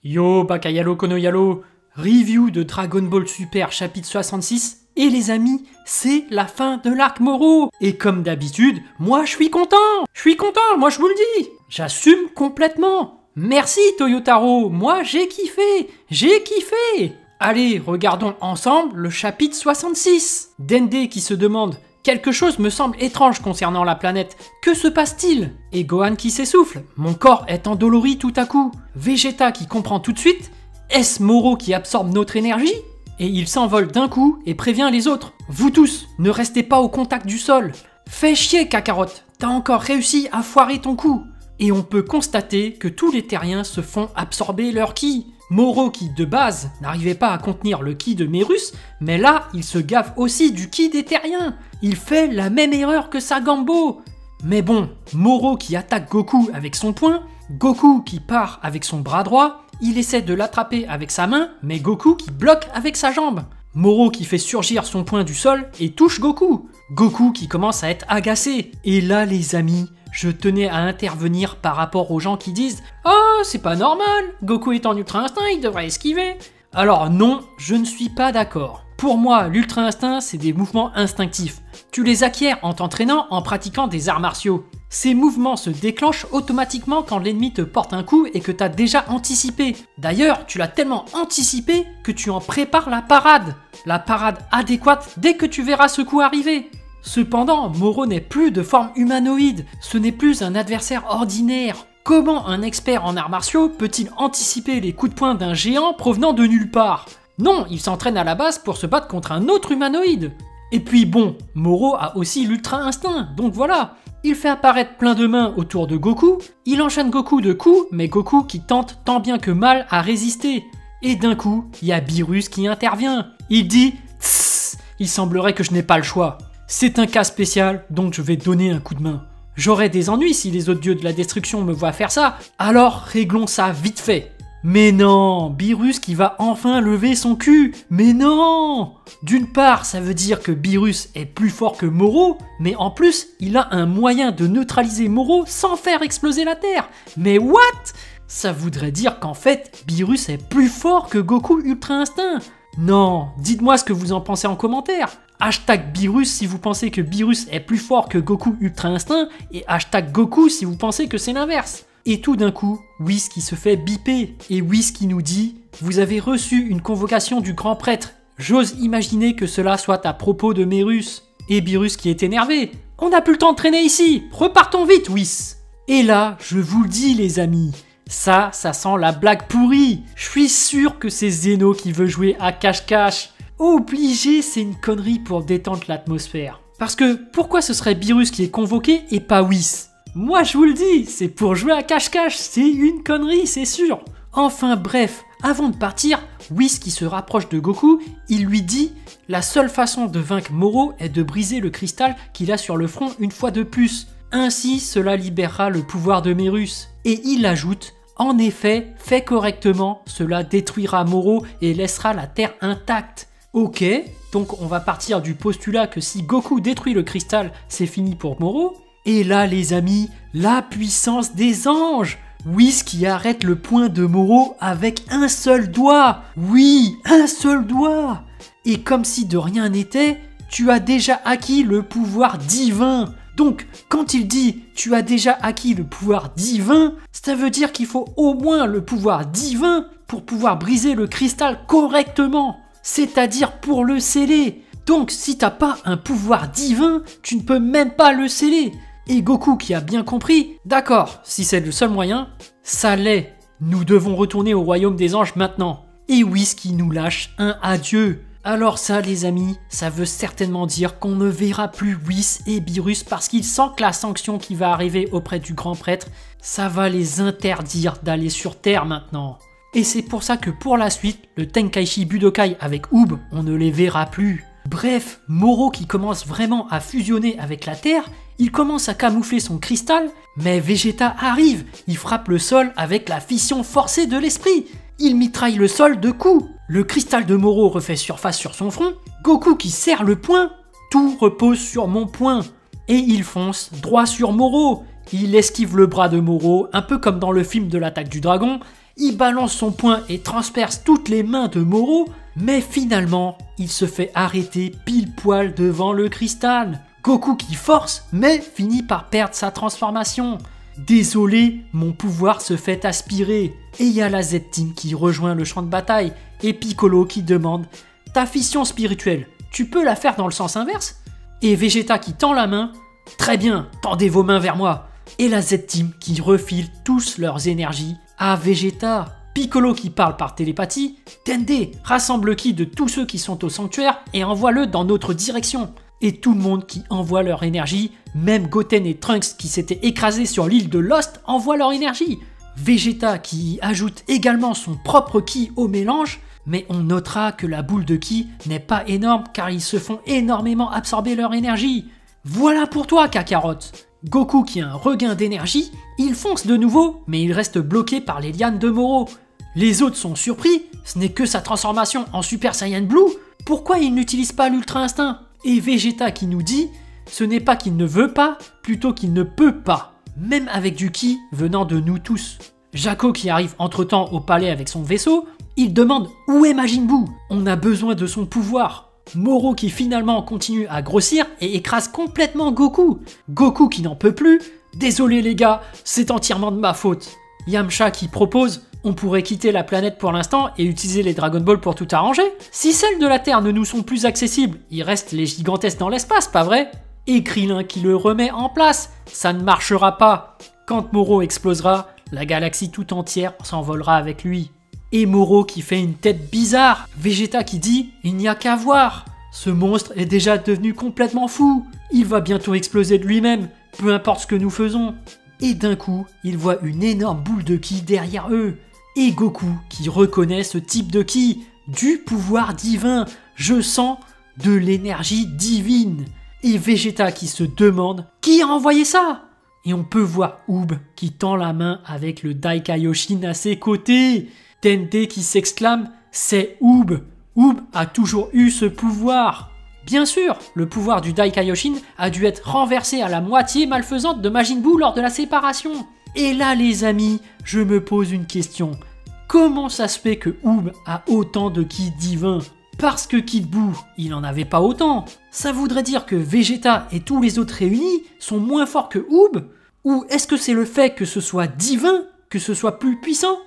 Yo, Bakayalo Konoyalo, review de Dragon Ball Super chapitre 66, et les amis, c'est la fin de l'arc Moro. Et comme d'habitude, moi je suis content, moi je vous le dis, j'assume complètement. Merci Toyotaro, moi j'ai kiffé. Allez, regardons ensemble le chapitre 66. Dende qui se demande « Quelque chose me semble étrange concernant la planète, que se passe-t-il ?» Et Gohan qui s'essouffle « Mon corps est endolori tout à coup. » Vegeta qui comprend tout de suite « Est-ce Moro qui absorbe notre énergie ?» Et il s'envole d'un coup et prévient les autres « Vous tous, ne restez pas au contact du sol. Fais chier Kakarot, t'as encore réussi à foirer ton coup. » Et on peut constater que tous les terriens se font absorber leur ki. Moro qui, de base, n'arrivait pas à contenir le ki de Mérus, mais là, il se gave aussi du ki des terriens. Il fait la même erreur que Sagambo. Mais bon, Moro qui attaque Goku avec son poing, Goku qui part avec son bras droit, il essaie de l'attraper avec sa main, mais Goku qui bloque avec sa jambe. Moro qui fait surgir son poing du sol et touche Goku. Goku qui commence à être agacé. Et là, les amis, je tenais à intervenir par rapport aux gens qui disent « Oh, c'est pas normal, Goku est en Ultra Instinct, il devrait esquiver !» Alors non, je ne suis pas d'accord. Pour moi, l'Ultra Instinct, c'est des mouvements instinctifs. Tu les acquiers en t'entraînant, en pratiquant des arts martiaux. Ces mouvements se déclenchent automatiquement quand l'ennemi te porte un coup et que tu as déjà anticipé. D'ailleurs, tu l'as tellement anticipé que tu en prépares la parade. La parade adéquate dès que tu verras ce coup arriver. Cependant, Moro n'est plus de forme humanoïde, ce n'est plus un adversaire ordinaire. Comment un expert en arts martiaux peut-il anticiper les coups de poing d'un géant provenant de nulle part? Non, il s'entraîne à la base pour se battre contre un autre humanoïde. Et puis bon, Moro a aussi l'ultra instinct, donc voilà. Il fait apparaître plein de mains autour de Goku, il enchaîne Goku de coups, mais Goku qui tente tant bien que mal à résister. Et d'un coup, il y a Beerus qui intervient. Il dit « Tss, il semblerait que je n'ai pas le choix. C'est un cas spécial, donc je vais donner un coup de main. J'aurai des ennuis si les autres dieux de la destruction me voient faire ça, alors réglons ça vite fait. » Mais non, Beerus qui va enfin lever son cul. Mais non! D'une part, ça veut dire que Beerus est plus fort que Moro, mais en plus, il a un moyen de neutraliser Moro sans faire exploser la Terre. Mais what? Ça voudrait dire qu'en fait, Beerus est plus fort que Goku Ultra Instinct. Non, dites-moi ce que vous en pensez en commentaire. Hashtag Beerus si vous pensez que Beerus est plus fort que Goku Ultra Instinct et hashtag Goku si vous pensez que c'est l'inverse. Et tout d'un coup, Whis qui se fait biper et Whis qui nous dit « Vous avez reçu une convocation du grand prêtre. J'ose imaginer que cela soit à propos de Mérus. » Et Beerus qui est énervé. « On n'a plus le temps de traîner ici. Repartons vite, Whis. » Et là, je vous le dis les amis, ça sent la blague pourrie. Je suis sûr que c'est Zeno qui veut jouer à cache-cache. Obligé, c'est une connerie pour détendre l'atmosphère. Parce que pourquoi ce serait Beerus qui est convoqué et pas Whis? Moi je vous le dis, c'est pour jouer à cache-cache, c'est une connerie, c'est sûr. Enfin bref, avant de partir, Whis qui se rapproche de Goku, il lui dit « La seule façon de vaincre Moro est de briser le cristal qu'il a sur le front une fois de plus. Ainsi, cela libérera le pouvoir de Mérus. » Et il ajoute « En effet, fait correctement, cela détruira Moro et laissera la Terre intacte. » Ok, donc on va partir du postulat que si Goku détruit le cristal, c'est fini pour Moro. Et là les amis, la puissance des anges! Whis qui arrête le poing de Moro avec un seul doigt! Oui, un seul doigt! Et comme si de rien n'était, tu as déjà acquis le pouvoir divin! Donc, quand il dit « tu as déjà acquis le pouvoir divin », ça veut dire qu'il faut au moins le pouvoir divin pour pouvoir briser le cristal correctement, c'est-à-dire pour le sceller. Donc, si t'as pas un pouvoir divin, tu ne peux même pas le sceller. Et Goku qui a bien compris, d'accord, si c'est le seul moyen, ça l'est. Nous devons retourner au royaume des anges maintenant. Et Whis qui nous lâche un adieu. Alors ça les amis, ça veut certainement dire qu'on ne verra plus Whis et Beerus parce qu'ils sentent que la sanction qui va arriver auprès du grand prêtre, ça va les interdire d'aller sur Terre maintenant. Et c'est pour ça que pour la suite, le Tenkaichi Budokai avec Oob, on ne les verra plus. Bref, Moro qui commence vraiment à fusionner avec la Terre, il commence à camoufler son cristal, mais Vegeta arrive, il frappe le sol avec la fission forcée de l'esprit. Il mitraille le sol de coups. Le cristal de Moro refait surface sur son front. Goku qui serre le poing. Tout repose sur mon poing. Et il fonce droit sur Moro. Il esquive le bras de Moro, un peu comme dans le film de l'attaque du dragon. il balance son poing et transperce toutes les mains de Moro, mais finalement, il se fait arrêter pile poil devant le cristal. Goku qui force, mais finit par perdre sa transformation. Désolé, mon pouvoir se fait aspirer. Et il y a la Z-Team qui rejoint le champ de bataille, et Piccolo qui demande « Ta fission spirituelle, tu peux la faire dans le sens inverse ?» Et Vegeta qui tend la main « Très bien, tendez vos mains vers moi !» Et la Z-Team qui refile tous leurs énergies à Vegeta. Piccolo qui parle par télépathie « Dende, rassemble le ki de tous ceux qui sont au sanctuaire et envoie-le dans notre direction !» Et tout le monde qui envoie leur énergie, même Goten et Trunks qui s'étaient écrasés sur l'île de Lost envoient leur énergie. Vegeta qui ajoute également son propre ki au mélange, mais on notera que la boule de ki n'est pas énorme car ils se font énormément absorber leur énergie. Voilà pour toi Kakarot. Goku qui a un regain d'énergie, il fonce de nouveau, mais il reste bloqué par les lianes de Moro. Les autres sont surpris, ce n'est que sa transformation en Super Saiyan Blue, pourquoi il n'utilise pas l'Ultra Instinct? Et Vegeta qui nous dit, ce n'est pas qu'il ne veut pas, plutôt qu'il ne peut pas, même avec du ki venant de nous tous. Jaco qui arrive entre-temps au palais avec son vaisseau, il demande où est Majin Buu? On a besoin de son pouvoir. Moro qui finalement continue à grossir et écrase complètement Goku. Goku qui n'en peut plus, désolé les gars, c'est entièrement de ma faute. Yamcha qui propose, on pourrait quitter la planète pour l'instant et utiliser les Dragon Ball pour tout arranger. Si celles de la Terre ne nous sont plus accessibles, il reste les gigantesques dans l'espace, pas vrai? Et Krillin qui le remet en place, ça ne marchera pas. Quand Moro explosera, la galaxie tout entière s'envolera avec lui. Et Moro qui fait une tête bizarre, Vegeta qui dit « Il n'y a qu'à voir, ce monstre est déjà devenu complètement fou, il va bientôt exploser de lui-même, peu importe ce que nous faisons. » Et d'un coup, il voit une énorme boule de ki derrière eux. Et Goku qui reconnaît ce type de ki, du pouvoir divin, je sens de l'énergie divine. Et Vegeta qui se demande qui a envoyé ça? Et on peut voir Oob qui tend la main avec le Daikaioshin à ses côtés. Dende qui s'exclame c'est Oob. Oob a toujours eu ce pouvoir. Bien sûr, le pouvoir du Daikaioshin a dû être renversé à la moitié malfaisante de Majin Buu lors de la séparation. Et là les amis, je me pose une question. Comment ça se fait que Oob a autant de ki divin? Parce que Kid Buu, il n'en avait pas autant. Ça voudrait dire que Vegeta et tous les autres réunis sont moins forts que Oob? Ou est-ce que c'est le fait que ce soit divin, que ce soit plus puissant?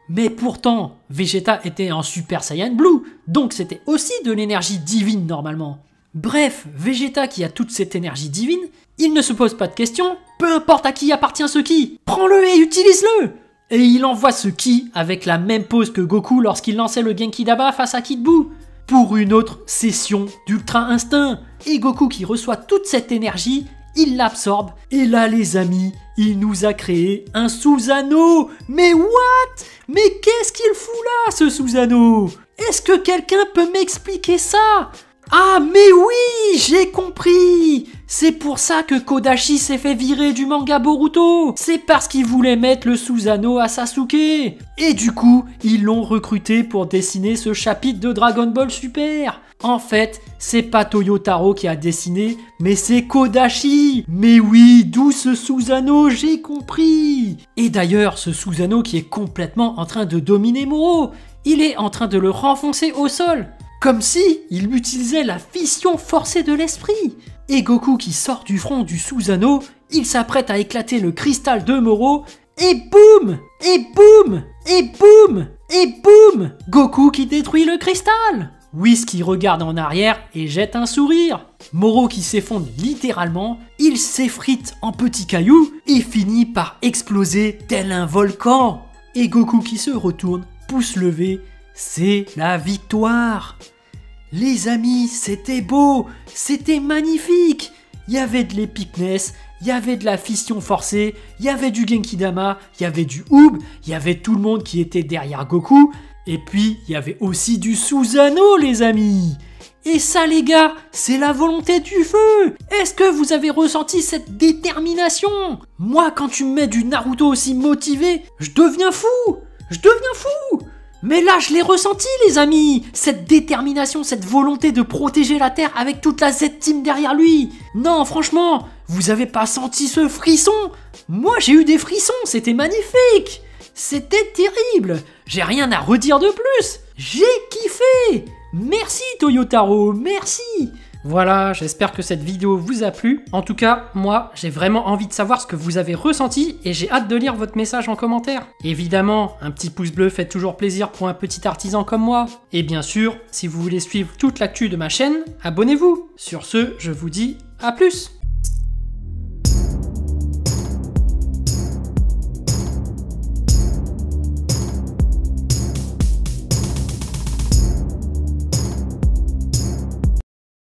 Mais pourtant, Vegeta était en Super Saiyan Blue, donc c'était aussi de l'énergie divine normalement. Bref, Vegeta qui a toute cette énergie divine, il ne se pose pas de questions, peu importe à qui appartient ce ki, prends-le et utilise-le! Et il envoie ce ki avec la même pose que Goku lorsqu'il lançait le Genki Dama face à Kid Buu, pour une autre session d'Ultra Instinct. Et Goku qui reçoit toute cette énergie, il l'absorbe, et là les amis, il nous a créé un Susanoo. Mais what? Mais qu'est-ce qu'il fout là, ce Susanoo? Est-ce que quelqu'un peut m'expliquer ça? Ah mais oui, j'ai compris. C'est pour ça que Kodashi s'est fait virer du manga Boruto. C'est parce qu'il voulait mettre le Susanoo à Sasuke. Et du coup, ils l'ont recruté pour dessiner ce chapitre de Dragon Ball Super. En fait, c'est pas Toyotaro qui a dessiné, mais c'est Kodashi. Mais oui, d'où ce Susanoo, j'ai compris. Et d'ailleurs, ce Susanoo qui est complètement en train de dominer Moro, il est en train de le renfoncer au sol. Comme si il utilisait la fission forcée de l'esprit. Et Goku qui sort du front du Susanoo, il s'apprête à éclater le cristal de Moro, et boum! Et boum! Et boum! Et boum! Goku qui détruit le cristal! Whis qui regarde en arrière et jette un sourire. Moro qui s'effondre littéralement, il s'effrite en petits cailloux et finit par exploser tel un volcan. Et Goku qui se retourne, pouce levé, c'est la victoire. Les amis, c'était beau, c'était magnifique. Il y avait de l'épicness, il y avait de la fission forcée, il y avait du Genki Dama, il y avait du Oob, il y avait tout le monde qui était derrière Goku. Et puis, il y avait aussi du Susanoo, les amis. Et ça, les gars, c'est la volonté du feu. Est-ce que vous avez ressenti cette détermination? Moi, quand tu me mets du Naruto aussi motivé, je deviens fou. Je deviens fou. Mais là, je l'ai ressenti, les amis. Cette détermination, cette volonté de protéger la Terre avec toute la Z-Team derrière lui. Non, franchement, vous avez pas senti ce frisson? Moi, j'ai eu des frissons, c'était magnifique. C'était terrible. J'ai rien à redire de plus. J'ai kiffé. Merci Toyotaro, merci. Voilà, j'espère que cette vidéo vous a plu. En tout cas, moi, j'ai vraiment envie de savoir ce que vous avez ressenti et j'ai hâte de lire votre message en commentaire. Évidemment, un petit pouce bleu fait toujours plaisir pour un petit artisan comme moi. Et bien sûr, si vous voulez suivre toute l'actu de ma chaîne, abonnez-vous. Sur ce, je vous dis à plus.